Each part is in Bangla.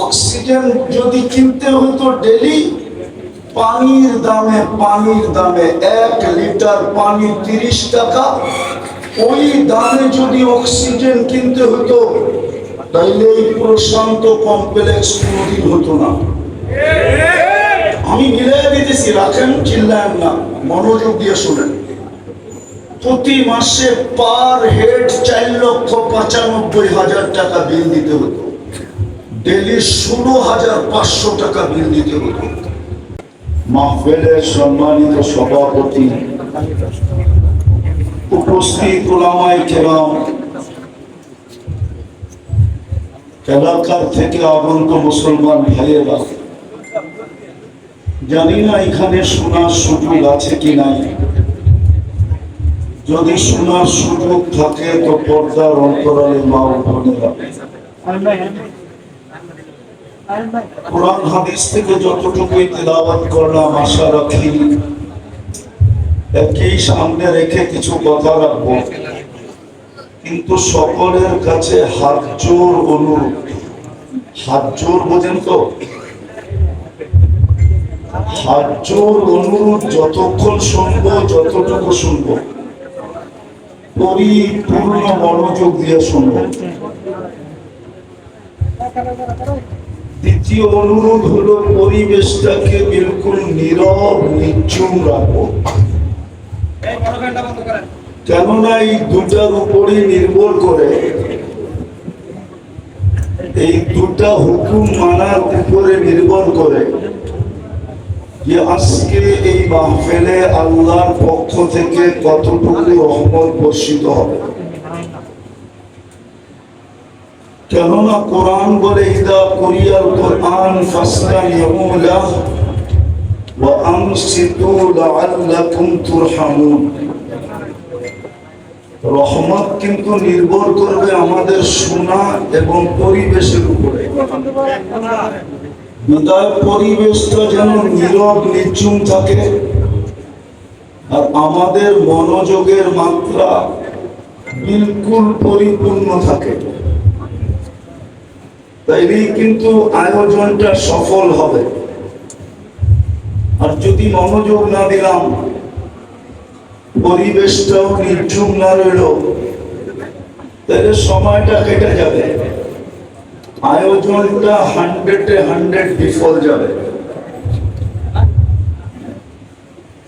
অক্সিজেন যদি কিনতে হতো ডেলি, পানির দামে 1 লিটার পানি 30 টাকা, ওই দামে যদি অক্সিজেন কিনতে হতো তাইলে এই প্রশান্ত কমপ্লেক্স কোনোদিন হতো না। আমি মিলাই দিতেছি, রাখেন, চিল্লায়েন না, মনোযোগ দিয়ে শুনেন। প্রতি মাসে পার হেড 4,95,000 টাকা বিল দিতে হতো, ডেলি 16,500 টাকা বিল দিতে হতো। মাহফিলের সম্মানিত সভাপতি, উপস্থিত উলামায়ে কেরাম, এলাকার থেকে আগত মুসলমান ভাইয়েরা, জানি না এখানে শোনার সুযোগ আছে কি নাই। যদি শোনার সুযোগ থাকে তো পর্দার অন্তরালে মা ও বোনেরা, কোরআন হাদিস থেকে যতটুকুই তেলাওয়াত করলাম আশা রাখি একই সামনে রেখে কিছু কথা রাখবো, কিন্তু সকলের কাছে হাত জোর অনুরোধ। হাত জোর বোঝেন তো? হাত জোর অনুরোধ, যতক্ষণ শুনবো, যতটুকু শুনবো, পরিপূর্ণ মনোযোগ দিয়ে শুনবো। দ্বিতীয় অনুরোধ হলো পরিবেশটাকে বিলকুল নীরব নিঝুম রাখবো, কেননা এই দুটার উপরই নির্ভর করে, এই দুটা হুকুম মানার উপরে নির্ভর করে যে আজকে এই মাহফিলে আল্লাহর পক্ষ থেকে কতটুকু রহমত বর্ষিত হবে। কেননা কোরআন বলে, ইদা কুরিয়াল কুরআন ফাসতামিউ লাহু ওয়া আনসিতু লাআল্লাকুম তুরহামুন। রহমত কিন্তু নির্ভর করবে আমাদের শোনা এবং পরিবেশের উপরে। বিদায় পরিবেশটা যেন নীরব নিঝুম থাকে আর আমাদের মনোযোগের মাত্রা বিলকুল পরিপূর্ণ থাকে, তাইলেই কিন্তু আয়োজনটা সফল হবে। আর যদি মনোযোগ না দিলাম, পরিবেশটাও নিঝুম না রইল, তাহলে সময়টা কেটে যাবে, আয়োজনটা 100-100 বিফল যাবে।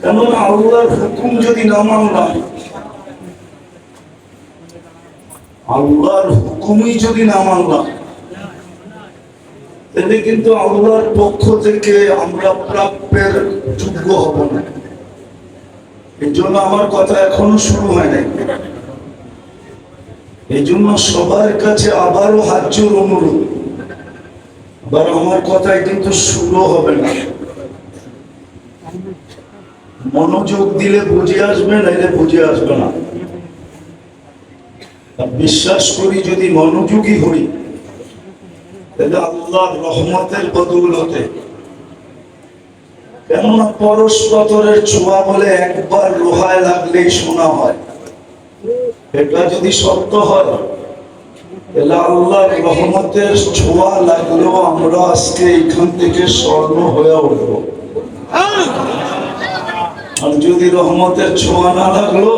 কেননা আল্লাহর হুকুম যদি না মানলাম, আল্লাহর হুকুমই যদি না মানলাম, তাহলে কিন্তু আল্লাহর পক্ষ থেকে আমরা প্রাপ্যের যোগ্য হব না। এই জন্য আমার কথা এখনো শুরু হয় নাই। এই জন্য সবার কাছে আবারও হাত জোর অনুরোধ, আবার আমার কথায় কিন্তু শুরু হবে না। মনোযোগ দিলে বুঝে আসবে, নাইলে বুঝে আসবে না। বিশ্বাস করি যদি মনোযোগী হই, তাহলে আল্লাহর রহমতের বদৌলতে, কেননা পরশ পাথরের ছোঁয়া বলে একবার লোহায় লাগলেই শোনা হয়, এটা যদি সত্য হয় তাহলে আল্লাহর রহমতের ছোঁয়া লাগলেও আমরা আজকে এখান থেকে স্বর্ণ হয়ে উঠবো। আর যদি রহমতের ছোঁয়া না লাগলো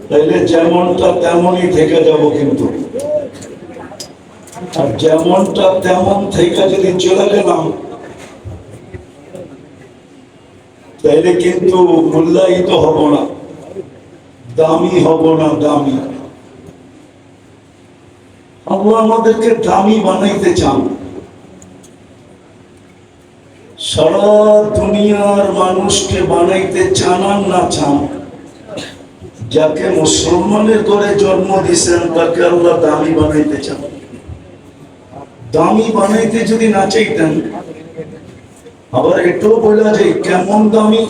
তাহলে যেমনটা তেমনই থেকে যাব। কিন্তু আর যেমনটা তেমন থেকে যদি চলে গেলাম তাহলে কিন্তু মূল্যায়িত হব না, দামি হব না। দামি আল্লাহ আমাদেরকে দামি বানাইতে চান। সারা দুনিয়ার মানুষকে বানাইতে চান আর না চান, যাকে মুসলমানের ঘরে জন্ম দিয়েছেন তাকে আল্লাহ দামি বানাইতে চান। দামি বানাইতে যদি না চাইতেন, আবার এটাও বলা যায় কেমন দামি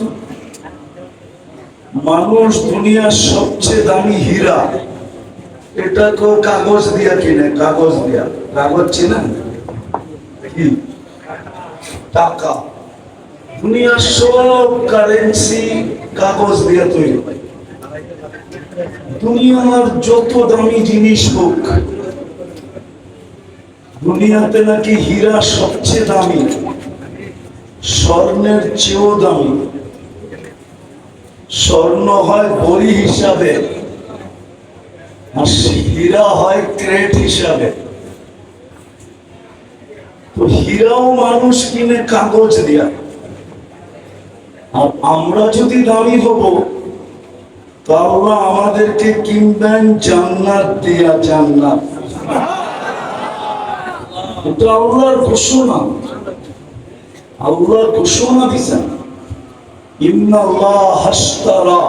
মানুষ। দুনিয়ার সবচেয়ে দামি হীরা, এটা কেউ কাগজ দিয়া কিনে, কাগজ দিয়া। কাগজ চিনেন কি? টাকা। দুনিয়ার সব কারেন্সি কাগজ দিয়া তৈরি। দুনিয়ার যত দামি জিনিস হোক, দুনিয়াতে নাকি হীরা সবচেয়ে দামি, স্বর্ণের চেয়েও দামি। স্বর্ণ হয় ভরি হিসাবে, আর হীরা হয় ক্রেট হিসাবে। তো হীরাও মানুষ কিনে কাগজ দিয়া, আর আমরা যদি দামি হব তাহলে আমাদেরকে কিনবেন জান্নাত দিয়া। জান্নাত এটা আল্লাহর ঘোষণা। আল্লাহ ঘোষণা দিচ্ছেন, ইন্নাল্লাহ হাশতারা।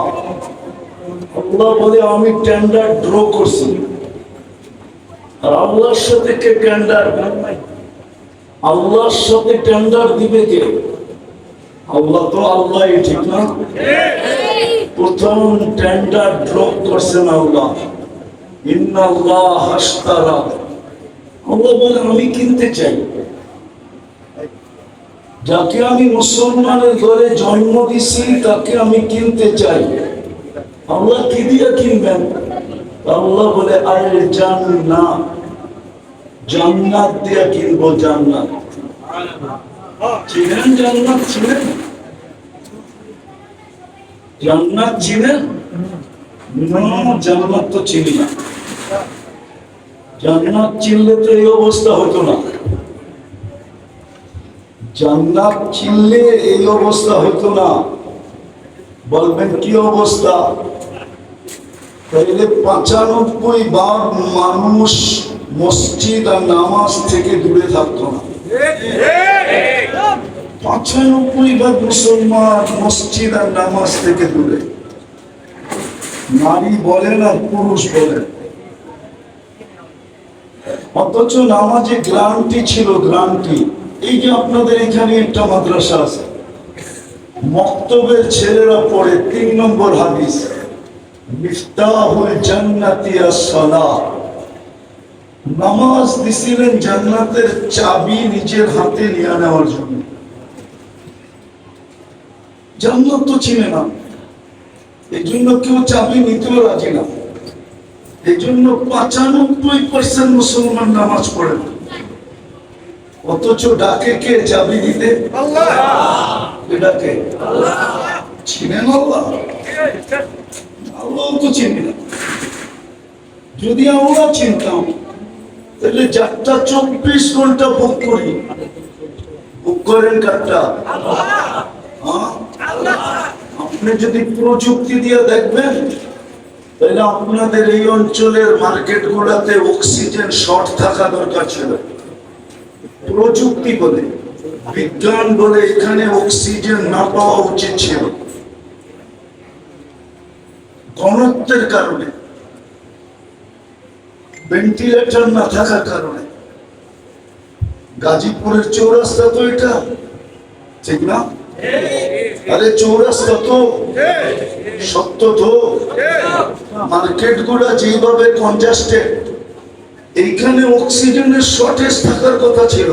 আল্লাহ বলে আমি টেন্ডার ড্র করছি। আর আল্লাহর সাথে কে টেন্ডার? আল্লাহর সাথে টেন্ডার দিবে কে? আল্লাহ তো আল্লাহ, ঠিক না? প্রথম টেন্ডার ড্র করছেন আল্লাহ, ইন্নাল্লাহ হাশতারা। আল্লাহ বলে আমি কিনতে চাই। যাকে আমি মুসলমানের ঘরে জন্ম দিছি তাকে আমি কিনতে চাই। আল্লাহ কি দিয়ে কিনবেন? আল্লাহ বলে আল জান্নাত, জান্নাত দিয়ে কিনবো। জান্নাত চিনেন? জান্নাত চিনেন? জান্নাত চিনেন? জান্নাত তো চিনি না। জান্নাত চিনলে তো এই অবস্থা হতো না। জান্নাত চিনলে এই অবস্থা হতো না। বলবেন কি অবস্থা? তাইলে 95 বার মানুষ মসজিদ আর নামাজ থেকে দূরে থাকতো না। 95 বার মুসলমান মসজিদ আর নামাজ থেকে দূরে। নারী বলেন আর পুরুষ বলেন। অথচ নামাজে গ্রান্টি ছিল, গ্রান্টি। এই যে আপনাদের এখানে একটা মাদ্রাসা আছে, মক্তবের ছেলেরা পড়ে 3 নম্বর হাদিস, মিফতাহুল জান্নাতি আস-সালাহ। নামাজ দিছিলেন জান্নাতের চাবি নিজের হাতে নিয়ে নেওয়ার জন্য। জান্নাত তো চিনে না, এই জন্য কেউ চাবি নিতেও রাজি না। এই জন্য 95% মুসলমান নামাজ পড়ে না। অথচ ডাকে কে চাবি দিতে? আল্লাহ। ডাকে আল্লাহ। চিনেন আল্লাহ? আল্লাহ তো চিনি না। যদি আমরা চিনতাম তাহলে 24 ঘন্টা বুক করি। বুক করেন কারটা? আপনি যদি প্রযুক্তি দিয়ে দেখবেন তাহলে আপনাদের এই অঞ্চলের মার্কেট গুলাতে অক্সিজেন শর্ট থাকা দরকার ছিল। প্রযুক্তি বলে, বিজ্ঞান বলে এখানে অক্সিজেন না পাওয়া উচিত ছিল। ঘনত্বের কারণে, ভেন্টিলেটর না থাকার কারণে। গাজীপুরের চৌরাস্তা তো এটা, ঠিক না? আরে চৌরাস্তা তো সত্য তো। মার্কেট গুলা যেভাবে কনজাস্টেড, এইখানে অক্সিজেনের শর্টেজ থাকার কথা ছিল।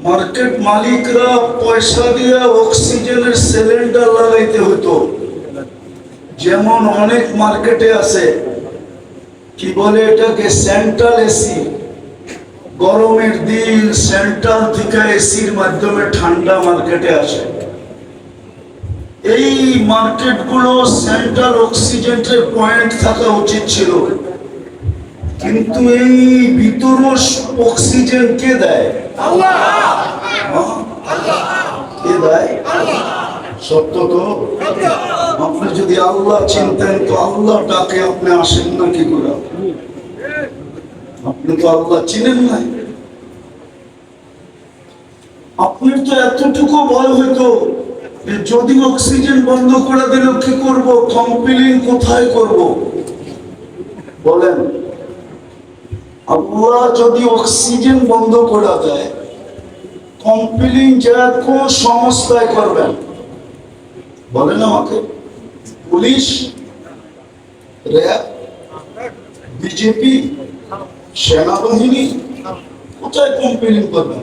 মার্কেট মালিকরা পয়সা দিয়ে অক্সিজেনের সিলিন্ডার লাগাইতে হতো। যেমন অনেক মার্কেটে আছে, কি বলে এটাকে, সেন্ট্রাল এসি। গরমের দিন সেন্ট্রাল থেকে এসির মাধ্যমে ঠান্ডা মার্কেটে আসে। এই মার্কেটগুলো সেন্ট্রাল অক্সিজেনের পয়েন্ট থাকা উচিত ছিল, কিন্তু এই ভিতর অক্সিজেন কে দেয়? আল্লাহ। কে দেয়? সত্য তো। আপনি যদি আল্লাহ চিনতেন তো আল্লাহ ডাকে আপনি আসেন না কি করে? আপনি তো আল্লাহ চিনেন নাই। আপনার তো এতটুকু ভয় হইতো যে যদি অক্সিজেন বন্ধ করে দিলে কি করব, কমপ্লেইন কোথায় করব? বলেন, আল্লাহ যদি অক্সিজেন বন্ধ করে দেয়, কমপ্লেইন যা কোন সংস্থায় করবেন? বলেন আমাকে। পুলিশ, র্যাব, বিজেপি, সেনাবাহিনী, কোথায় কমপ্লেইন করবেন?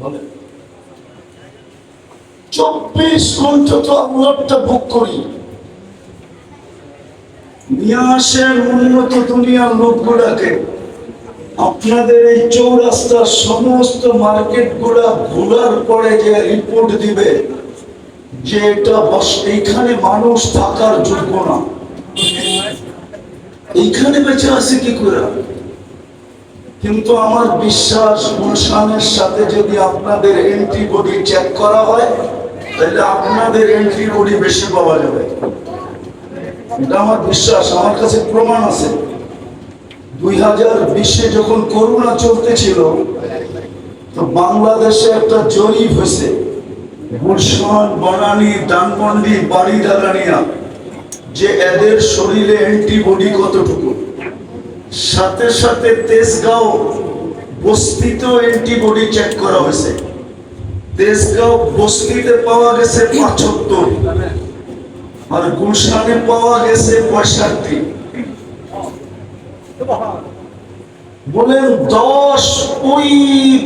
বলেন। 24 ঘন্টা তো আল্লাহটা বুক করি। নিয়ে আসেন উন্নত দুনিয়ার লোকগুলাকে, আপনাদের এই চৌরাস্তার সমস্ত মার্কেট গুলা ঘোরার পরে যে রিপোর্ট দিবে যে এটা এইখানে মানুষ থাকার যোগ্য না, এইখানে বেঁচে আছে কি করে। কিন্তু আমার বিশ্বাস গুলশানের সাথে যদি আপনাদের এন্ট্রিবডি চেক করা হয় তাহলে আপনাদের এন্ট্রিবডি বেশি পাওয়া যাবে। এটা আমার বিশ্বাস, আমার কাছে প্রমাণ আছে। 2020-এ যখন করোনা চলতেছিল তো বাংলাদেশে একটা জরিপ হয়েছে, গুলশান, বনানী, ধানমন্ডি, বাড়িধারানিয়া, যে এদের শরীরে অ্যান্টিবডি কতটুকু। সাথে সাথে তেজগাঁও বস্তিতেও অ্যান্টিবডি চেক করা হয়েছে। তেজগাঁও বস্তিতে পাওয়া গেছে 75 আর গুলশানে পাওয়া গেছে 65। বলেন 10 ওই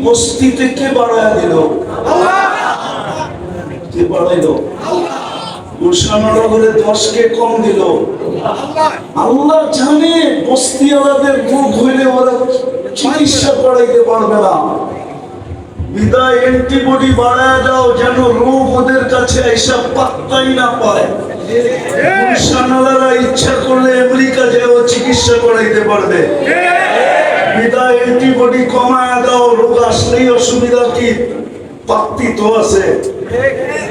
বস্তি থেকে বাড়ায় দিল, কে বাড়াইল? গুলশানগরে 10-কে কম দিল। আল্লাহ জানে বস্তিওয়ালাদের রোগ হইলে ওরা চিকিৎসা করাইতে পারবে না, বিদায় অ্যান্টিবডি বাড়ায় দাও যেন রোগ ওদের কাছে এইসব পাত্তাই না পায়। গুলশানওয়ালারা ইচ্ছা করলে আমেরিকা যেও চিকিৎসা করাইতে পারবে, বিদায় অ্যান্টিবডি কমায় দাও, রোগ আসলেই অসুবিধা কি? পাত্তি তো আছে,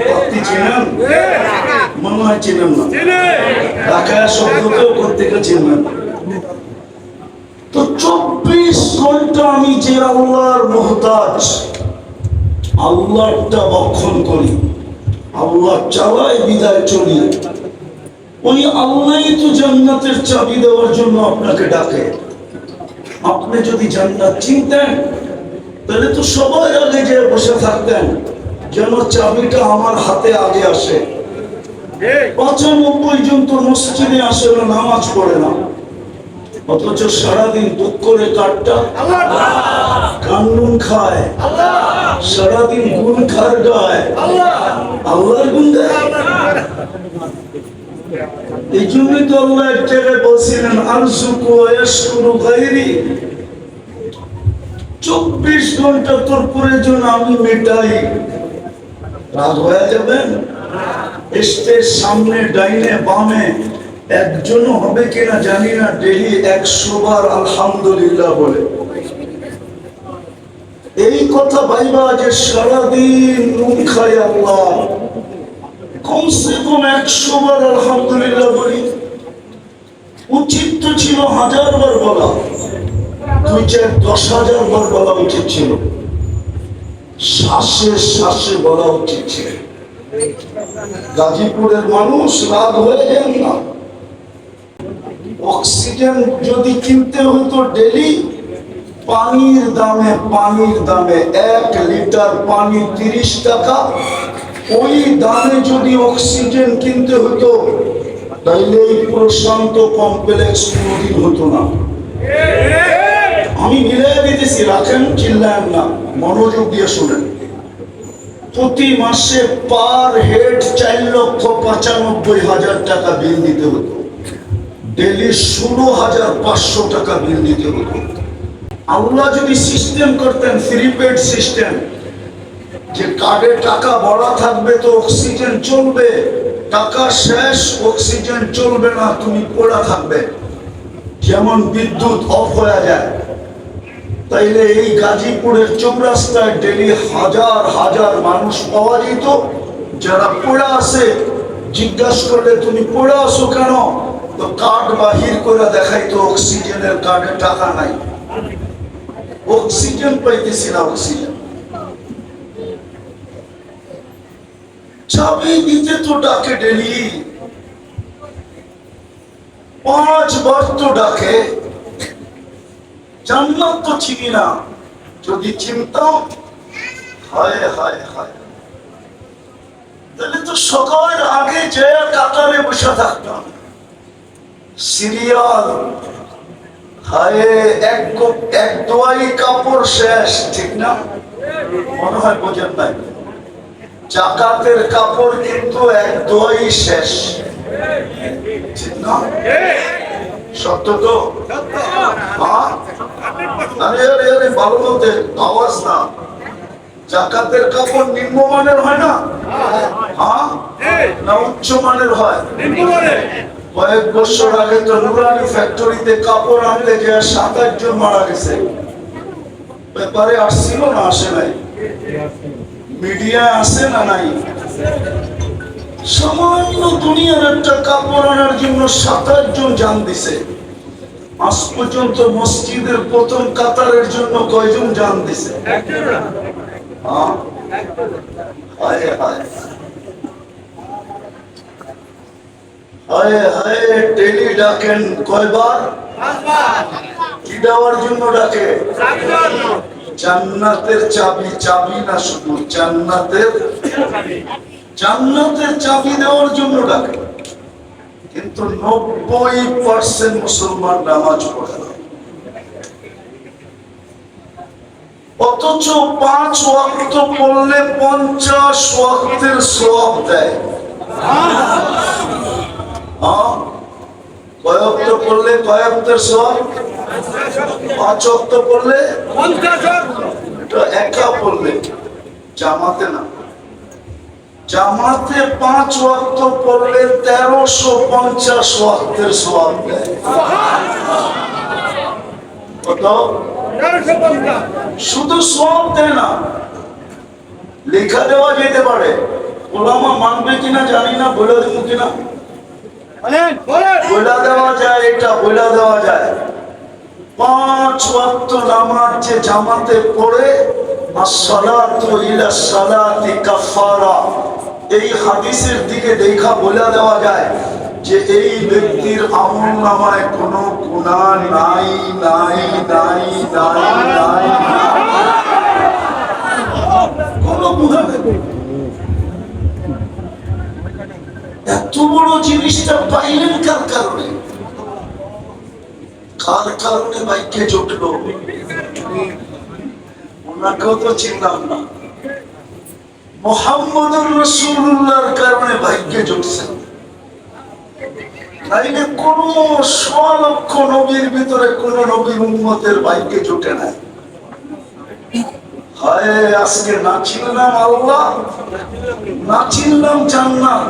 পাত্তি চিনেন? মনে হয় চিনেন না, ঢাকায় শব্দকেও করতে চিনেন। তো 24 ঘন্টা আমি যে আল্লাহর মুহতাজ, আল্লাহটা বক্ষণ করি, আল্লাহ চালায় বিদায় চলি। ওই আল্লাহই তো জান্নাতের চাবি দেওয়ার জন্য আপনাকে ডাকে। আপনি যদি জান্নাত চিনতেন তাহলে তো সবাই আগে যে বসে থাকতেন যেন চাবিটা আমার হাতে আগে আসে। 95 জন তো মসজিদে আসে না, নামাজ পড়ে না, অথচ সারাদিন দুঃখ করে কাটটা কান্নুন খায়, সারাদিন গুণ খার গায়, আল্লাহর গুণ দেয়। এই জন্যই তো আল্লাহ এক জায়গায় বলছিলেন আরজুকু ওয়াশকুরু গায়রি, 24 ঘন্টা তোর প্রয়োজন আমি মেটাই। রাগ হয়ে যাবেন? স্টেজ সামনে ডাইনে বামে একজনও হবে কিনা জানি না ডেলি 100 বার আলহামদুলিল্লাহ বলে। এই কথা ভাইবা যে সারাদিন নুন খাই আল্লাহ, কমসে কম 100 বার আলহামদুলিল্লাহ বলি। উচিত তো ছিল 1000 বার বলা, 2-4-10,000 বার বলা উচিত ছিল, শ্বাসে শ্বাসে বলা উচিত ছিল। গাজীপুরের মানুষ রাগ হয়ে যান না। অক্সিজেন যদি কিনতে হতো ডেলি, পানির দামে 1 লিটার পানি 30 টাকা, ওই দামে যদি অক্সিজেন কিনতে হতো তাইলে এই প্রশান্ত কমপ্লেক্স কোনদিন হতো না। আমি মিলাই দিতেছি, রাখেন, চিল্লান না, মনোযোগ দিয়ে শুনেন। প্রতি মাসে পার হেড 4,95,000 টাকা বিল দিতে হতো, ডেলি 16,500 টাকা বিল দিতে হতো। আল্লাহ যদি সিস্টেম করতেন প্রিপেড সিস্টেম, যে কার্ডে টাকা ভরা থাকবে তো অক্সিজেন চলবে, টাকা শেষ অক্সিজেন চলবে না, তুমি পড়া থাকবে, যেমন বিদ্যুৎ অফ হয়ে যায়, তাইলে এই গাজীপুরের চৌরাস্তায় ডেলি হাজার হাজার মানুষ পাওয়া যেত যারা পড়ে আছে। জিজ্ঞাসা করলে তুমি পড়ে আসো কেন, তো কার্ড বাহির করে দেখাইতো অক্সিজেনের কার্ডে টাকা নাই, অক্সিজেন পাইতেছি না। অক্সিজেন চাবি দিতে তো ডাকে ডেলি 5 বার তো ডাকে। জান্নাত তো চিনি না, যদি চিনতাম হায় হায় হায় তাহলে তো সকালের আগে যে কাতারে বসে থাকতাম, সিরিয়াল, হায় এক দোয়াই কাপড় শেষ, ঠিক না? মনে হয় বোঝেন নাই, জাকাতের কাপড় কিন্তু এক দোয়াই শেষ, ঠিক না? সত্য তো? আরে আরে আরে ভালো মতে আওয়াজ না। জাকাতের কাপড় নিম্নমানের হয় না? হ্যাঁ না উচ্চমানের হয়? কয়েক বছর আগে তো নুরানি ফ্যাক্টরিতে কাপড় আনতে গিয়ে 27 জন মারা গেছে। ব্যাপারে আসছিল না আসে নাই? মিডিয়া আসে না নাই? সামান্য দুনিয়ার একটা কাপড় আনার জন্য 27 জন জান দিছে। আজ পর্যন্ত মসজিদের প্রথম কাতারের জন্য কয়জন জান দিছে? হায় হায় হায় হায়। ডেলি ডাকেন কয়বার? কি দেওয়ার জন্য ডাকে? জান্নাতের চাবি। চাবি না শুধু জান্নাতের চাবি দেওয়ার জন্য ডাকে। কিন্তু 90% মুসলমান নামাজ পড়ে না, অথচ 5 ওয়াক্ত পড়লে 50 ওয়াক্তের সওয়াব দেয়। কয় ওয়াক্ত পড়লে কয় ওয়াক্তের সওয়াব? 5 ওয়াক্ত পড়লে 50। এটা একা পড়লে, জামাতে না। জামাতে 5 ওয়াক্ত পড়লে 1350 ওয়াক্তের সওয়াব দেয়। কত? শুধু সওয়াব দেয় না, লেখা দেওয়া যেতে পারে। ওলামা মানবে কিনা জানি না, বলে দেবো কিনা? বলে দেওয়া যায়, এটা বলে দেওয়া যায়। 5 ওয়াক্ত নামাজ যে জামাতে পড়ে, আসসালাতু ইলা সালাতি কাফারা, এই হাদিসের দিকে দেখা বলে দেওয়া যায় যে এই ব্যক্তির আমলনামায় কোনো গুনাহ নাই নাই নাই নাই নাই, কোনো গুনাহ নেই। এত বড় জিনিসটা পাইলেন কার কারণে? কার কারণে ভাগ্যে জুটলো? ওনাকেও তো চিনলাম না। মুহাম্মদুর রাসূলুল্লাহর কারণে ভাগ্যে জুটছে। তাইলে কোন 100 লক্ষ নবীর ভিতরে কোন নবীর উম্মতের ভাগ্যে জুটে নাই। হায়, আজকে না চিনলাম আল্লাহ, না চিনলাম জান্নাত,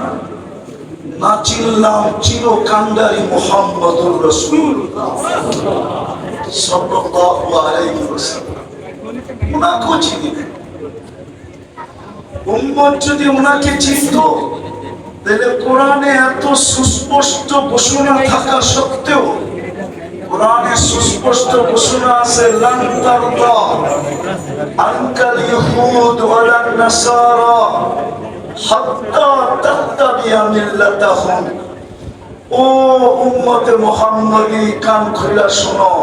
না চিনলাম চিরকান্ডারি মুহাম্মদুর রাসূলুল্লাহ সাল্লাল্লাহু আলাইহি ওয়াসাল্লাম। ওনাকেও চিনি না। উম্মত যদি ওনাকে চিনত, তাহলে কোরআনে এত সুস্পষ্ট ঘোষণা থাকা সত্ত্বেও, কোরআনে সুস্পষ্ট ঘোষণা আছে, লান তারদা আনকাল ইয়াহুদ ওয়ালান নাসারা হাত্তা তাত্তাবিয়া মিল্লাতাহুম। ও উম্মতে মুহাম্মাদি, কান খুলে শোনো,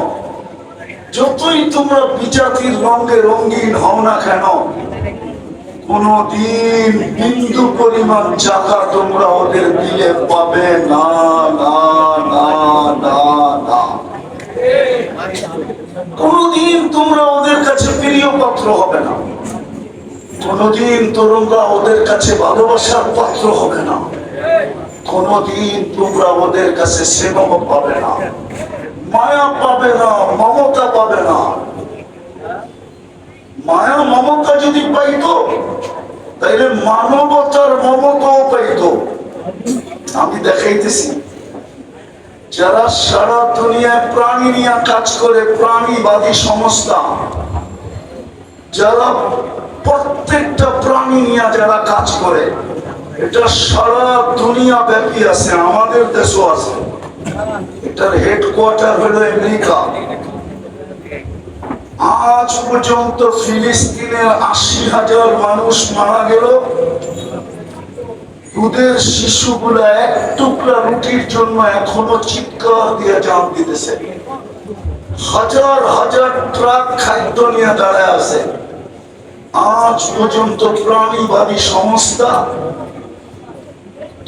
যতই তোমরা বিজাতির রঙে রঙিন হও না কেন, কোনদিন বিন্দু পরিমাণ টাকা তোমরা ওদের দিলে পাবে না না না না না। কোনদিন তোমরা ওদের কাছে প্রিয় পাত্র হবে না, কোনদিন তোমরা ওদের কাছে ভালোবাসার পাত্র হবে না, কোনদিন তোমরা ওদের কাছে স্নেহ পাবে না, মায়া পাবে না, মমতা পাবে না। মায়া মমতা যদি পাইতো, তাইলে মানবতার মমতাও পাইতো। আমি দেখাইতেছি, যারা সারা দুনিয়ায় প্রাণী নিয়ে কাজ করে, প্রাণীবাদী সংস্থা, যারা প্রত্যেকটা প্রাণী নিয়ে যারা কাজ করে, এটা সারা দুনিয়া ব্যাপী আছে, আমাদের দেশও আছে। এটার হেডকোয়ার্টার হলো আমেরিকা। আজ পর্যন্ত ফিলিস্তিনের 80,000 মানুষ মারা গেল। দুধের শিশুগুলা এক টুকরা রুটির জন্য এখনো চিৎকার দিয়ে জান দিতেছে। হাজার হাজার ট্রাক খাদ্য নিয়ে দাঁড়ায় আছে। আজ পর্যন্ত প্রাণীবাদী সংস্থা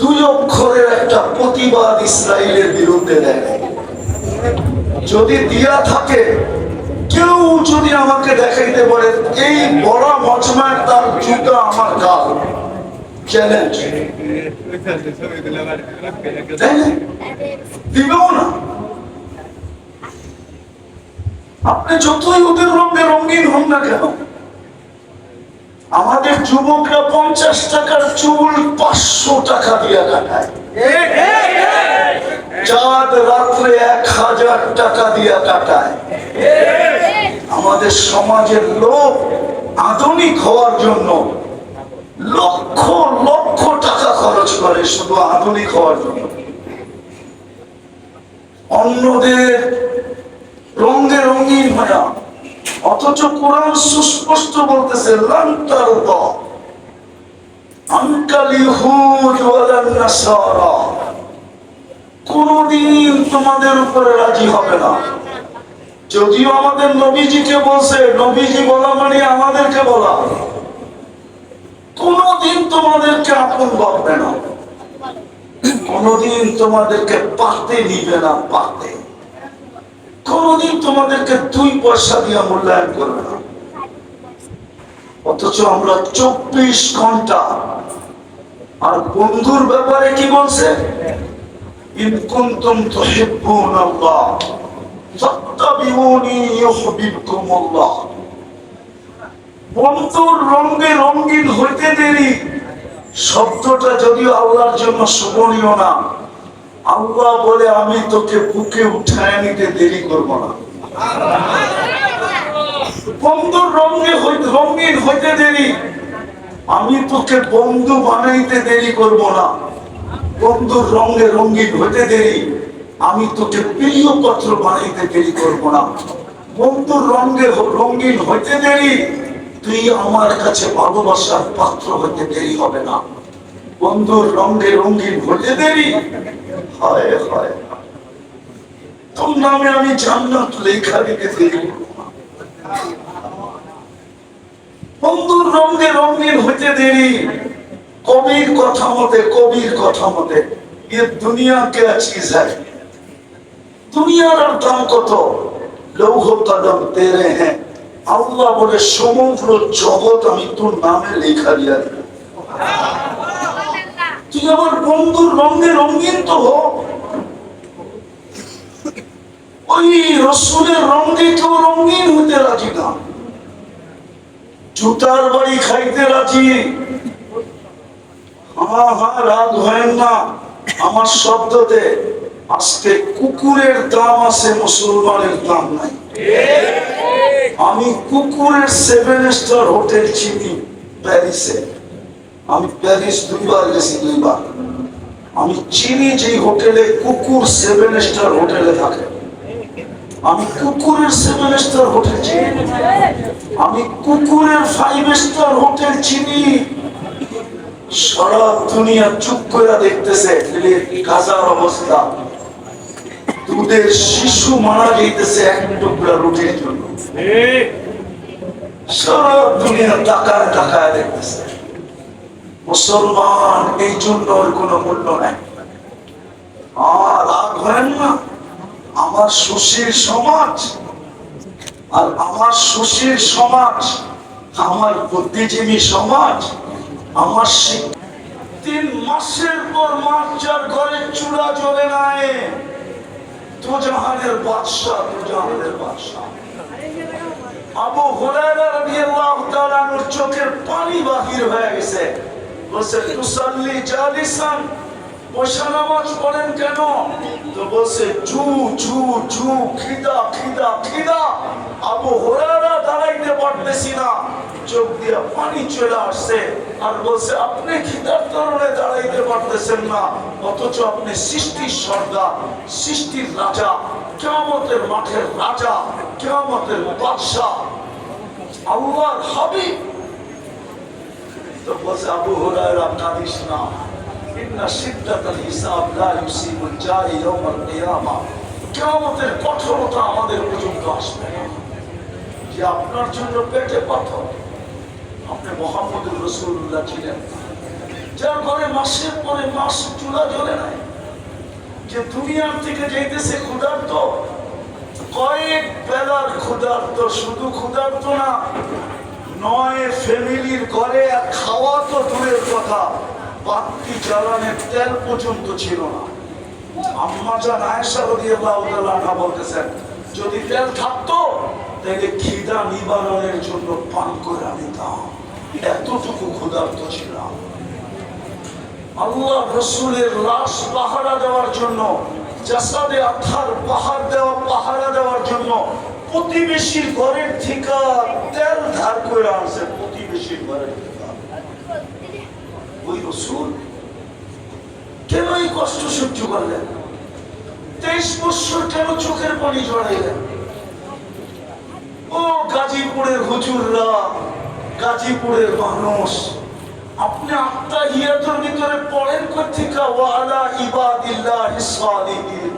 2 অক্ষরের একটা প্রতিবাদ ইসরায়েলের বিরুদ্ধে দেয়। যদি দিয়া থাকে, কেউ যদি আমাকে দেখাইতে পারে এই বড় মজমায় তার জুতা আমার গাল, চ্যালেঞ্জ দিবেও না। আপনি যতই ওদের রঙে রঙিন হন না কেন, আমাদের যুবকরা 50 টাকার চুল 500 টাকা দিয়ে কাটায়, চাঁদ রাত্রে 1000 টাকা দিয়ে কাটায়। আমাদের সমাজের লোক আধুনিক হওয়ার জন্য লক্ষ লক্ষ টাকা খরচ করে শুধু আধুনিক হওয়ার জন্য। অন্যদের রঙে রঙিন হয়, অথচ কোরআন সুস্পষ্ট বলতেছে কোনদিন তোমাদের উপরে রাজি হবে না। যদিও আমাদের নবীজিকে বলছে, নবীজি বলা মানে আমাদেরকে বলা, কোনদিন তোমাদেরকে আপন ভাববে না, কোনদিন তোমাদেরকে পাতে নিবে না, পাতে কোনদিন তোমাদেরকে 2 পয়সা দিয়ে মূল্যায়ন করবে না। অথচ আমরা 24 ঘন্টা। আর বন্ধুর ব্যাপারে কি বলছে? ইন কুনতুম তুহিব্বুনাল্লাহ ফাত্তাবিউনি ইউহিব্বুকুমুল্লাহ। বন্ধুর রঙে রঙিন হইতে দেরি শব্দটা যদিও আল্লাহর জন্য শোভনীয় না, আল্লাহ বলে আমি তোকে বুকে উঠায় নিতে দেরি করব না। বন্ধুর রঙিন হইতে দেরি, আমি তোকে বন্ধু বানাইতে দেরি করব না। বন্ধুর রঙে রঙিন হইতে দেরি, আমি তোকে প্রিয় পাত্র বানাইতে দেরি করব না। বন্ধুর রঙে রঙিন হইতে দেরি, তুই আমার কাছে ভালোবাসার পাত্র হইতে দেরি হবে না। বন্ধুর রঙে রঙিন হইতে দেরি, হায় হায় তোর নামে আমি জান্নাত লেখা দিতে দেরি করব না। বন্ধুর রঙে রঙিন হইতে দেরি, কবির কথা মতে, কবির কথা মতে ये दुनिया क्या चीज है, দুনিয়ার দাম কত? লৌহ কদম তেরে হ্যাঁ, আল্লাহ বলে সমগ্র জগৎ আমি তোর নামে লেখা দিয়া দেব। তুই আমার বন্ধুর রঙে রঙিন তো হো। ওই রসুলের রঙে কেউ রঙিন হতে রাজি না, জুতার বাড়ি খাইতে রাজি। রাগ হয় না আমার শব্দতে। আজকে কুকুরের দাম আছে, মুসলমানের দাম নাই। আমি কুকুরের 7 স্টার হোটেল চিনি প্যারিসে। আমি প্যারিস 2 বার গেছি, 2 বার। আমি চিনি যে হোটেলে কুকুর 7 স্টার হোটেলে থাকে। আমি কুকুরের 7 স্টার হোটেল চিনি, আমি কুকুরের 5 স্টার হোটেল চিনি। সারা দুনিয়া চুপ করে দেখতেছে গাজার অবস্থা। দুধের শিশু মারা যাইতেছে 1 টুকরা রুটির জন্য। সারা দুনিয়া টাকায় টাকায় দেখতেছে। মুসলমান এই জন্য কোনো মূল্য নাই। আর রাগ হয় না, আমার সুশীল সমাজ, আর আমার সুশীল সমাজ, আমার বুদ্ধিজীবী সমাজ, আমার 3 মাসের পর মাস যার ঘরে চূড়া জ্বলে নাই, দুজাহানের বাদশা, দুজাহানের বাদশা। আবু হুরায়রা রাদিয়াল্লাহু তাআলা আনহুর চোখের পানি বাহির হয়ে গেছে। বলছে তুসাল্লি জালিসান, বসে নামাজ পড়েন কেন? তো বলছে জু জু জু, খিদা খিদা খিদা। আবু হুরায়রা দাঁড়াইতে পারতেছি না, চোখ দিয়ে পানি চলে আসছে। আর বলছে আপনি খিদার কারণে দাঁড়াইতে পারতেছেন না, অথচ আপনি সৃষ্টির সর্দার, সৃষ্টির রাজা, কিয়ামতের মাঠের রাজা, কিয়ামতের বাদশা, আল্লাহর হাবিব। তো বলছে আবু হুরায়রা কাঁদিস না, ইন্না শিদ্দাতাল হিসাব লা ইউসিবুল জারি ইয়াউমাল কিয়ামা। কিয়ামতের কঠোরতা আমাদের পর্যন্ত আসবে না। যে আপনার জন্য পেটে পাথর, আপনি মুহাম্মদুর রাসূলুল্লাহ ছিলেন, যার ঘরে মাসের পরে মাস চুলা জ্বলে নাই, যে দুনিয়ার থেকে যাইতেছে ক্ষুধার্ত, কয়েক বেলার ক্ষুধার্ত, শুধু ক্ষুধার্ত না, 9 ফ্যামিলির ঘরে খাওয়া তো দূরের কথা, বাতি জ্বালানোর তেল পর্যন্ত ছিল না। আম্মা জান আয়েশা রাদিয়াল্লাহু তাআলা বলতেছেন, যদি তেল থাকতো তাহলে খিদা নিবারণের জন্য পান করে নিতাম, এতটুকু ক্ষুধার্ত ছিলাম। আল্লাহ রসুলের লাশ পাহারা দেওয়ার জন্য, জাসাদে আথার পাহারা দেওয়ার জন্য প্রতিবেশীর ঘরের থেকে তেল ধার করে আনছে, প্রতিবেশীর ঘরের থেকে। ওই রসুল কেন এই কষ্ট সহ্য করলেন? 23 বছর কেন চোখের পানি জড়াইলেন? ও গাজীপুরের হুজুররা, গাজীপুরের মানুষ, আপনি আত্তাহিয়াতুর ভিতরে পড়েন কোথেকে ওয়া আলা ইবাদিল্লাহিস সালিহিন?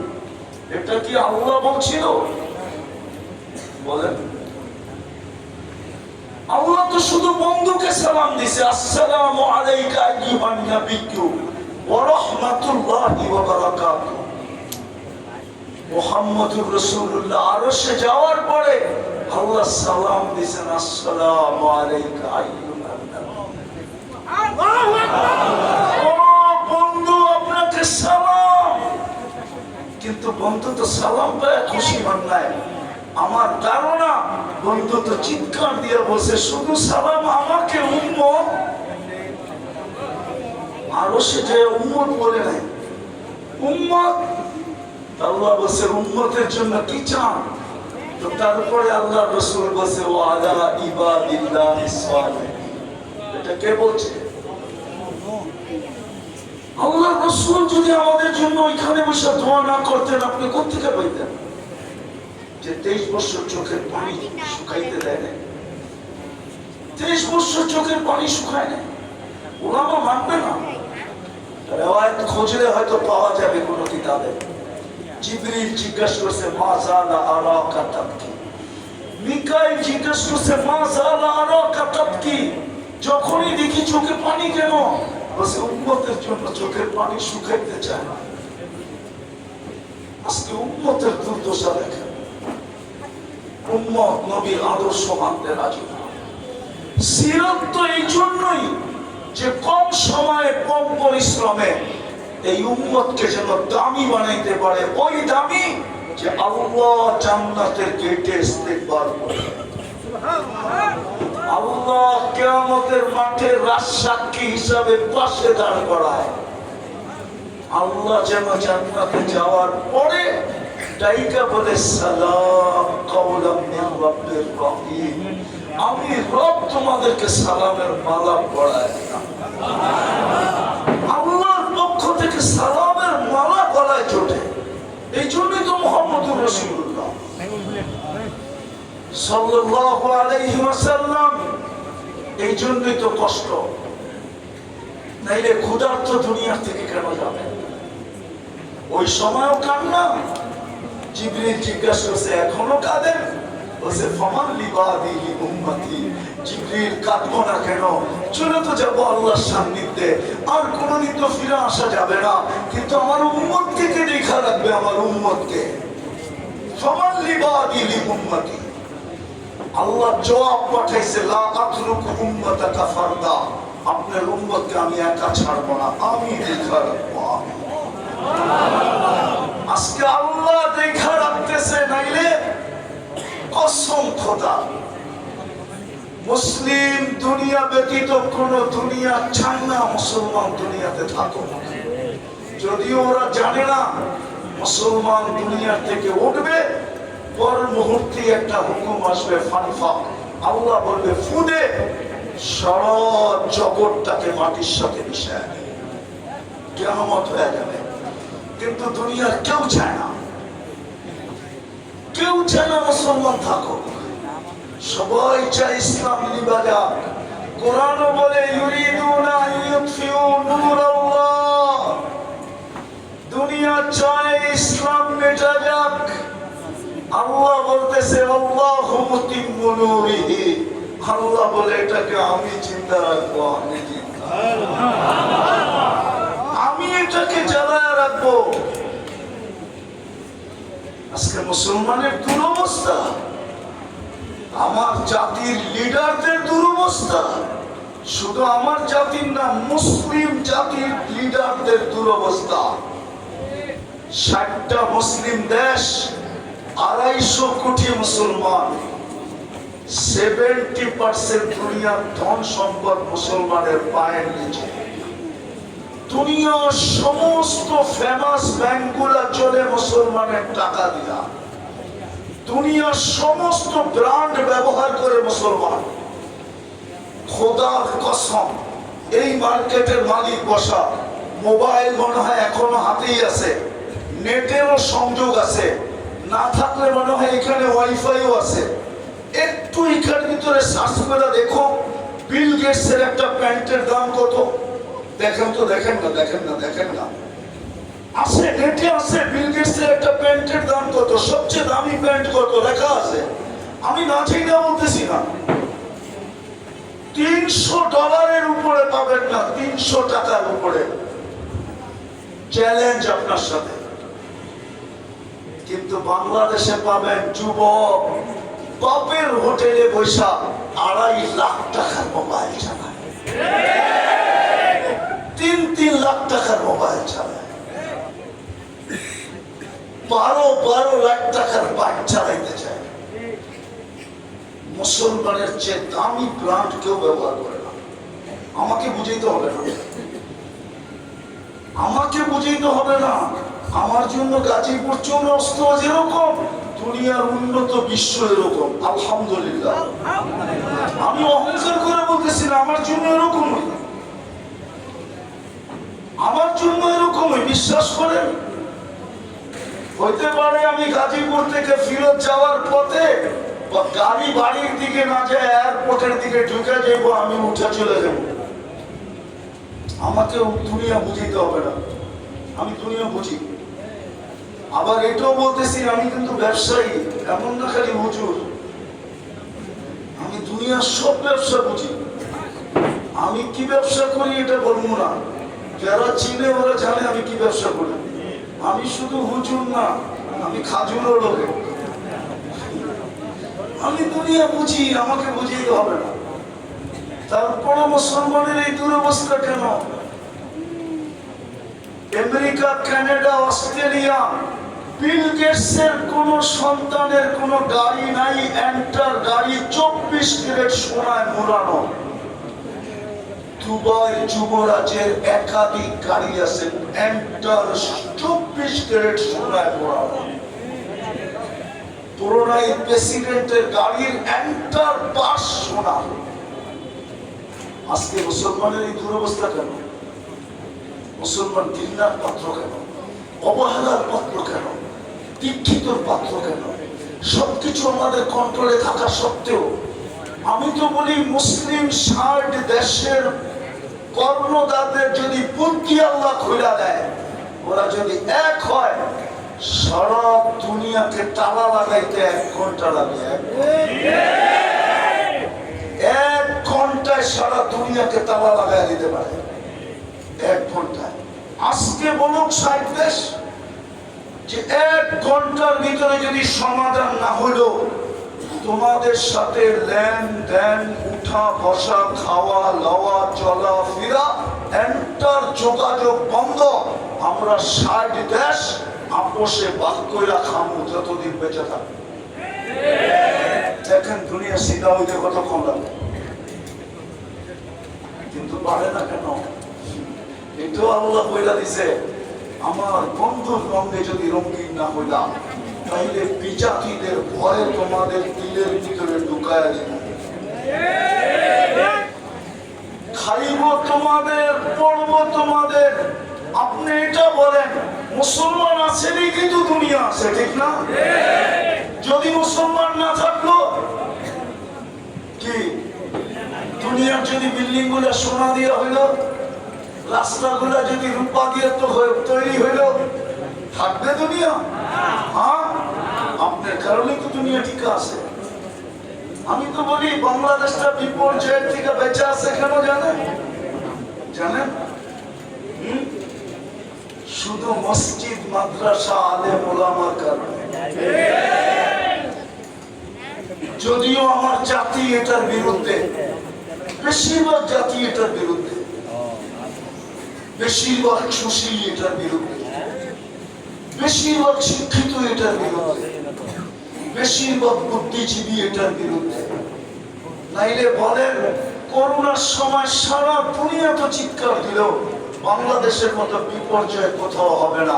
এটা কি আল্লাহ বলছিল? বলেন। আল্লাহ তো শুধু বন্ধুকে সালাম দিছে, আসসালামু আলাইকা আইয়ুহান নাবিয়্যু ওয়া রাহমাতুল্লাহি ওয়া বারাকাতুহু। মুহাম্মদুর রাসূলুল্লাহ আরশে যাওয়ার পরে আল্লাহ সালাম দিয়েছেন, আসসালামু আলাইকা আইয়ুহান নাবিয়্যু। ও বন্ধু, আপনাকে সালাম। কিন্তু বন্ধু তো সালাম পেয়ে খুশি হন নাই। আমার ধারণা বন্ধু তো চিৎকার দিয়ে বসে, শুধু সালাম আমাকে উম্মত। আরো সে যে উম্মত বলে নাই, উম্মত। আল্লাহ বসে উম্মতের জন্য কি চান? তো তারপরে আল্লাহ রাসূল বসে ওয়া আলা ইবাদিল্লাহিস সালিহিন। এটা কে বলছে? আল্লাহ রাসূল যদি আমাদের জন্য ওইখানে বসে দোয়া না করতেন, আপনি কোত্থেকে পাইতেন? যে 23 বছর চোখের পানি শুকাইতে দেয় না, 23 বছর চোখের পানি শুকায় না। ওলামা মানবে না। রিওয়ায়াত খুঁজলে হয়তো পাওয়া যাবে কোন কিতাবে। জিবরিল জিজ্ঞাসা করছে, মা যালা আরাকা তাবকি। মিকাইল জিজ্ঞাসা করছে, মা যালা আরাকা তাবকি। যখনই দেখি চোখে পানি কেন? বলছে উম্মতের জন্য চোখের পানি শুকাইতে চায় না। আজকে উম্মতের দুর্দশা দেখেন। উম্মত নবীর আদর্শ মানতে রাজি না। সিরাত তো এই জন্যই যে কম সময়ে কম পরিশ্রমে এই উম্মতকে যেন দামি বানাইতে পারে। ওই দামি যে আল্লাহ জান্নাতের গেটে ইস্তেকবাল করে, আল্লাহ কিয়ামতের মাঠে রাজসাক্ষী হিসাবে পাশে দাঁড় করায়। আল্লাহ যেন জান্নাতে যাওয়ার পরে ডাইকা বলে, সালাম কাওলাম মির রাব্বির রহিম। আমি রব তোমাদেরকে সালামের মালা পরাই দিলাম। আল্লাহর পক্ষ থেকে সালামের মালা গলায় চটে। এই জন্যই তো মুহাম্মদুর রাসূলুল্লাহ সাল্লাল্লাহু আলাইহি ওয়াসাল্লাম, এই জন্যই তো কষ্ট। নাইলে ক্ষুধার্ত দুনিয়ার থেকে কেন যাবে? ওই সময়ও কান্না। জিবরিল জিজ্ঞাসা করছে, এখনো কাঁদেন? বলছে ফামান লিবাদি উম্মতি। জিবরিল কাঁদবো না কেন? চলে তো যাবো আল্লাহর সান্নিধ্যে, আর কোনদিন তো ফিরে আসা যাবে না। কিন্তু আমার উম্মতকে কে দেখা রাখবে? আমার উম্মতকে। ফামান লিবাদি উম্মতি। আল্লাহ জবাব পাঠাইছে, লা আতরুকু উম্মাতাকা ফারদা। আপনার উম্মতকে আমি একা ছাড়বো না, আমি দেখা রাখবো। আজকে আল্লাহ দেখা রাখতেছে, নাইলে কসম খোদা মুসলিম দুনিয়া ব্যতীত কোন দুনিয়া চায় না মুসলমান দুনিয়াতে থাকুক। যদিও ওরা জানে না মুসলমান দুনিয়া থেকে উঠবে, পর মুহূর্তে একটা হুকুম আসবে, ফানফা। আল্লাহ বলবে ফুদে, সারা জগৎটাকে মাটির সাথে মিশায় কিয়ামত হয়ে যাবে। কিন্তু দুনিয়ার কেউ চায় না, কেউ চায় না মুসলমান থাকুক। সবাই চায় ইসলাম নিভা যাক। কোরআন বলে, ইউরিদুনা আন ইউতফিউ নূরাল্লাহ। দুনিয়া চায় ইসলাম মেটা যাক। আল্লাহ বলতেছে, আল্লাহু মুতিম্মু নূরিহি। আল্লাহ বলে, এটাকে আমি জিন্দা রাখবো, আমি এটাকে জ্বালায় রাখবো। আজকে মুসলমানের দুরবস্থা, আমার জাতির লিডারদের দুরবস্থা। শুধু আমার জাতির না, মুসলিম জাতির লিডারদের দুরবস্থা। 60টা মুসলিম দেশ 250 কোটি মুসলমান, 70% দুনিয়ার ধন সম্পদ মুসলমানের পায়ের নিচে। দুনিয়ার সমস্ত ফেমাস ব্যাংকগুলা চলে মুসলমানের টাকা দিয়া। দুনিয়ার সমস্ত ব্র্যান্ড ব্যবহার করে মুসলমান। খোদার কসম, এই মার্কেটের মালিক বসা, মোবাইল মনে হয় এখনো হাতেই আছে, নেটেরও সংযোগ আছে, না থাকলে মনে হয় এখানে ওয়াইফাইও আছে। একটু এখানে ভিতরে সার্চ করে দেখো বিল গেটসের একটা প্যান্টের দাম কত। দেখেন তো, দেখেন না, দেখেন না, দেখেন না, আছে, নেটে আছে। বিল গেটসের একটা প্যান্টের দাম কত, সবচেয়ে দামি প্যান্ট কত লেখা আছে। আমি না ঠিক না বলতেছি না। $300 উপরে পাবেন না, 300 টাকার উপরে। চ্যালেঞ্জ আপনার সাথে। কিন্তু বাংলাদেশে পাবেন যুবক বাপের হোটেলে বৈশা 2.5 লাখ টাকার মোবাইল চালায়, 3 লাখ টাকার মোবাইল চালায়, 12 লাখ টাকার বাইক চালাইতে চায়। মুসলমানের চেয়ে দামি ব্র্যান্ড কেউ ব্যবহার করে না। আমাকে বুঝাইতে হবে না, আমাকে বুঝাইতে হবে না। আমার জন্য গাজীপুর চৌরাস্তা যেরকম, দুনিয়ার উন্নত বিশ্ব এরকম। আলহামদুলিল্লাহ, আমি অহংকার করে বলতেছি না, আমার জন্য এরকম, আমার জন্য এরকমই। বিশ্বাস করেন, হইতে পারে আমি গাজীপুর থেকে ফিরত যাওয়ার পথে গাড়ি বাড়ির দিকে না যায় এয়ারপোর্টের দিকে ঢুকে যাইব, আমি উঠে চলে যাব। আমাকে দুনিয়া বুঝিতে হবে না, আমি দুনিয়া বুঝি। আবার এটাও বলতেছি, আমি কিন্তু ব্যবসায়ী, এমন না খালি হুজুর। আমি দুনিয়ার সব ব্যবসা বুঝি। আমি কি ব্যবসা করি এটা বলবো না, যারা চিনে ওরা জানে আমি কি ব্যবসা করি। আমি শুধু হুজুর না, আমি খাজুরও লোক। আমি দুনিয়া বুঝি, আমাকে বুঝিতে হবে না। তারপরে মুসলমানের এই দুরবস্থা কেন? আমেরিকা, কানাডা, অস্ট্রেলিয়া, বিল গেটসের কোন সন্তানের কোন গাড়ি নাই, এন্টার গাড়ি 24 ক্যারেট সোনায় মোড়ানো। দুবাই যুবরাজের একাধিক গাড়ি আছে, এন্টার 24 ক্যারেট সোনায় মোড়ানো। পুরোনাই প্রেসিডেন্টের গাড়ির এন্টার পাশ সোনা। আজকে মুসলমানের এই দুরবস্থা কেন? মুসলমান ঘৃণার পাত্র কেন? অবহেলার পাত্র কেন? দীক্ষিতর পাত্র কেন? সবকিছু আমাদের কন্ট্রোলে থাকা সত্ত্বেও আমি তো বলি, মুসলিম 60 দেশের কর্ণদারদের যদি বুদ্ধি আল্লাহ খুলে দেয়, ওরা যদি এক হয়, সারা দুনিয়াকে তালা লাগাইতে 1 ঘন্টা লাগে। 1 ঘন্টায় সারা দুনিয়াকে তালা লাগাই দিতে পারে, 1 ঘন্টায়। আজকে বলুক 60 দেশ যে 1 ঘন্টার ভিতরে যদি সমাধান না হলো, তোমাদের সাথে লেনদেন, উঠা বসা, খাওয়া লওয়া, চলা ফিরা, এন্টার যোগাযোগ বন্ধ। আমরা 60 দেশ আপোষে বাদ কইরা খামু যতদিন বেঁচে থাকবে। দেখেন দুনিয়া সিধা হইতে কতক্ষণ লাগে, কিন্তু পারে না কেন? এটাও আল্লাহ বইলা দিছে, আমার বন্ধুর রঙে যদি রঙিন না হইলাম, তাহলে বিজাতিদের ভয়ে তোমাদের দিলের ভিতরে ঢুকায় দিব, খাইব তোমাদের, পড়ব তোমাদের। আপনি এটা বলেন, মুসলমান আছে কিন্তু দুনিয়া আছে, ঠিক না? যদি মুসলমান না থাকলো কি, দুনিয়ার যদি বিল্ডিং গুলো সোনা দিয়ে হইল, রাস্তাগুলা যদি রূপা দিয়ে তৈরি হইল, থাকবে দুনিয়া? হ্যাঁ, আপনার কারণে তো দুনিয়া ঠিক আছে। আমি তো বলি, বাংলাদেশটা বিপর্যয়ের থেকে বেঁচে আছে কেন জানেন? জানেন? শুধু মসজিদ, মাদ্রাসা, আলেম ওলামার কারণে। যদিও আমার জাতি এটার বিরুদ্ধে, বেশিরভাগ জাতি এটার বিরুদ্ধে, বেশিরভাগ সুশীল এটার বিরুদ্ধে, বেশিরভাগ শিক্ষিত এটার বিরুদ্ধে। বেশিরভাগ বুদ্ধিজীবী এটার বিরুদ্ধে। নাইলে বলেন করোনার সময় সারা দুনিয়া তো চিৎকার দিল বাংলাদেশের মতো বিপর্যয় কোথাও হবে না,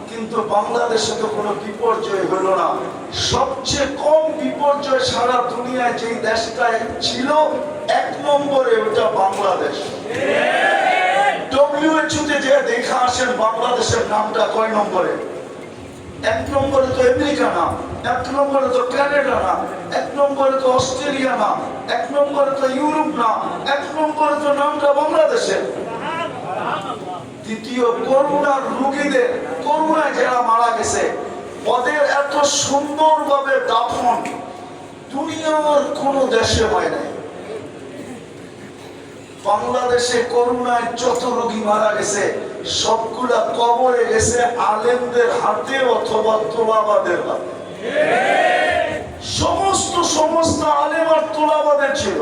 কিন্তু বাংলাদেশে তো কোনো বিপর্যয় হলো না। সবচেয়ে কম বিপর্যয় সারা দুনিয়ায় যেই দেশটায় ছিল 1 নম্বরে, ওটা বাংলাদেশ। WHO তে যে দেখা আসেন বাংলাদেশের নামটা কয় নম্বরে? 1 নম্বরে তো আমেরিকা না, 1 নম্বরে তো কানাডা না, 1 নম্বরে তো অস্ট্রেলিয়া না, 1 নম্বরে তো ইউরোপ না, 1 নম্বরে তো নামটা বাংলাদেশের। দ্বিতীয়, করোনার রোগীদের, করোনায় যারা মারা গেছে ওদের এত সুন্দরভাবে দাফন দুনিয়ার কোন দেশে হয় নাই। বাংলাদেশে করোনায় যত রোগী মারা গেছে সবগুলা কবরে গেছে আলেমদের হাতে অথবা তোলাবাদের হাতে। সমস্ত আলেম আর তোলাবাদের ছিল।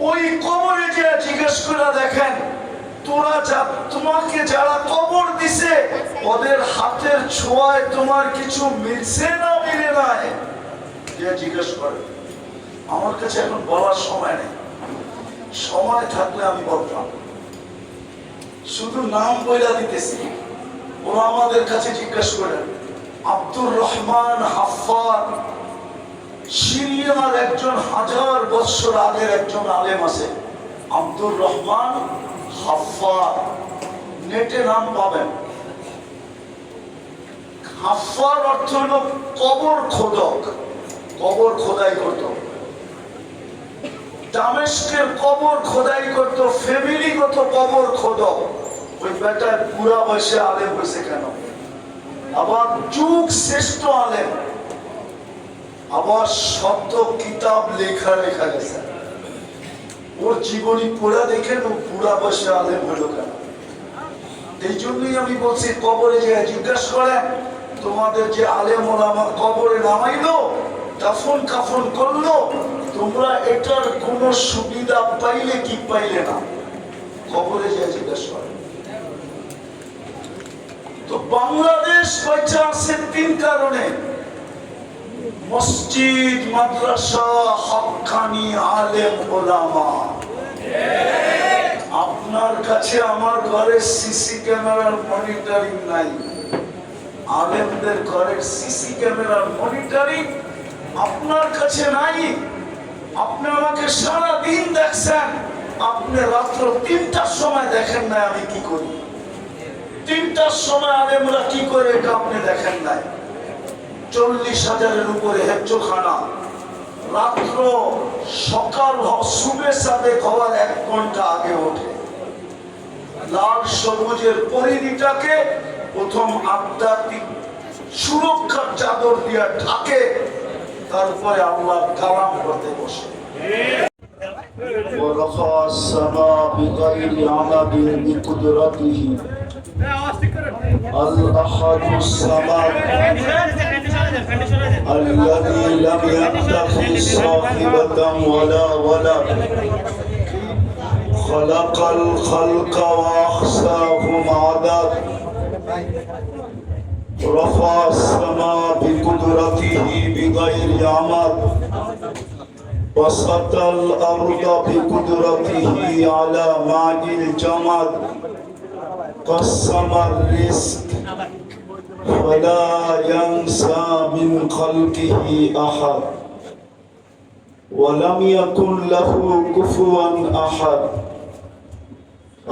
ওই কবরে যে জিজ্ঞেস করে দেখেন তোমাকে যারা কবর দিছে ওদের হাতের ছোঁয়ায় তোমার কিছু মিলছে না মিলে নাই, যে জিজ্ঞেস করে। আমার কাছে এখন বলার সময় নেই, সময় থাকলে আমি বলতাম, শুধু নাম বইলা দিতেছি। ওরা আমাদের কাছে জিজ্ঞেস করেন আব্দুর রহমান হাফফার, সিরিয়ার একজন 1000 বছর আগের একজন আলেম আছে আব্দুর রহমান হাফফার, নেটে নাম পাবেন। হাফফার অর্থ হল কবর খোদক, কবর খোদাই করত। দামেস্কের কবর খোদাই করত, ফ্যামিলিগত কবর খোদক। ওই বেটার পুরা বয়সে আলেম হয়েছে কেন? আবার যুগ শ্রেষ্ঠ আলেম, আবার শব্দ কিতাব লেখা গেছে। ওর জীবনী পড়া দেখেন ও পুরা বয়সে আলেম হলো কেন? এই জন্যই আমি বলছি কবরে যে জিজ্ঞাসা করেন তোমাদের যে আলেম ওলামা কবরে নামাইলো, দাফন কাফন করলো, তোমরা এটার কোন সুবিধা পাইলে কি পাইলে না? কবরে যে জিজ্ঞাসা করেন। তো বাংলাদেশ বেঁচে আছে 3 কারণে: মসজিদ, মাদ্রাসা, হক্কানি আলেম ওলামা। আপনার কাছে আমার ঘরে সিসি ক্যামেরার মনিটরিং নাই, আলেমদের ঘরের সিসি ক্যামেরার মনিটরিং আপনার কাছে নাই। আপনি আমাকে সারা দিন দেখছেন, আপনি রাত্র 3টার সময় দেখেন না আমি কি করি। 3টার সময় আলেমরা কি করে এটা আপনি দেখেন নাই। 40,000-এর উপরে হেফজোখানা, রাত্র সকাল সুবে সাদেক হওয়ার 1 ঘন্টা আগে ওঠে। লাল সবুজের পরিধিটাকে প্রথম আধ্যাত্মিক সুরক্ষার চাদর দিয়ে ঢাকে, তারপরে আল্লাহ কালাম করতে বসে। ورفع السماء بغير عمد بقدرته الأحد الصمد الذي لم يتخذ صاحبة ولا ولد خلق الخلق وأحصاهم عدد رفع السماء بقدرته بغير عمد بسط الأرض بقدرته على ماء الجمد قسم الرزق فلا ينسى من خلقه أحد ولم يكن له كفوا أحد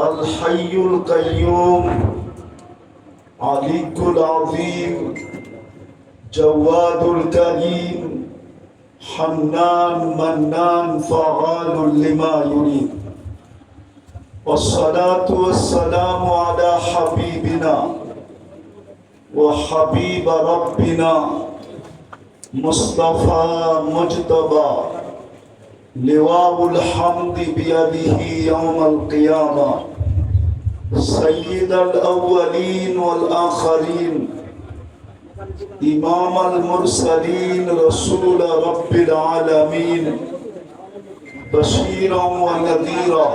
الحي القيوم علي العظيم جواد الكريم حنان منان فعال لما يريد والصلاة والسلام على حبيبنا وحبيب ربنا مصطفى مجتبى لواء الحمد بيده يوم القيامة سيد الأولين والآخرين إمام المرسلين رسول رب العالمين بشيرا ونذيرا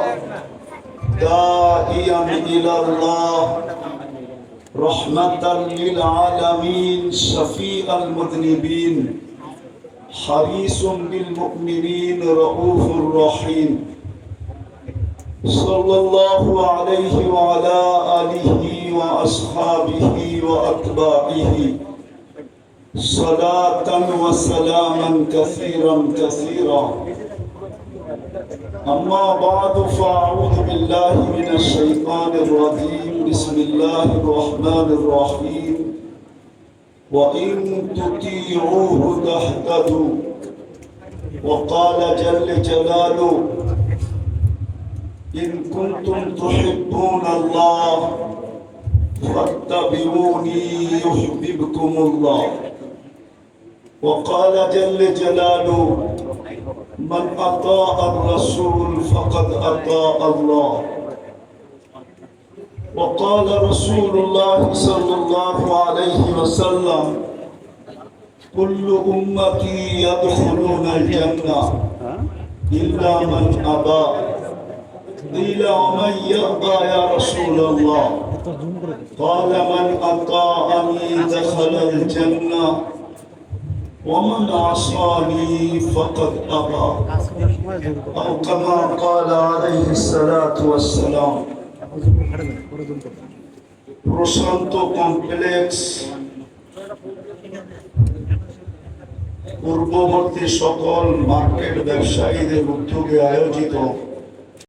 داعيا إلى الله رحمة للعالمين شفيع المذنبين حريص بالمؤمنين رؤوف رحيم صلى الله عليه وعلى آله وأصحابه وأتباعه صلاة وسلاما كثيرا كثيرا. أما بعد فأعوذ بالله من الشيطان الرجيم. بسم الله الرحمن الرحيم. وإن تطيعوه تهتدوا. وقال جل جلاله إن كنتم تحبون الله فاتبعوني يحببكم الله. وقال جل جلاله من أطاع الرسول فقد أطاع الله. وقال رسول الله صلى الله عليه وسلم كل أمتي يدخلون الجنة إلا من أبى. قيل ومن يأبى يا رسول الله؟ قال من أطاعني دخل الجنة ومن عصاني فقد أبى أو كما قال عليه الصلاة والسلام. প্রশান্ত কমপ্লেক্স পূর্ববর্তী সকল মার্কেট ব্যবসায়ীদের উদ্যোগে আয়োজিত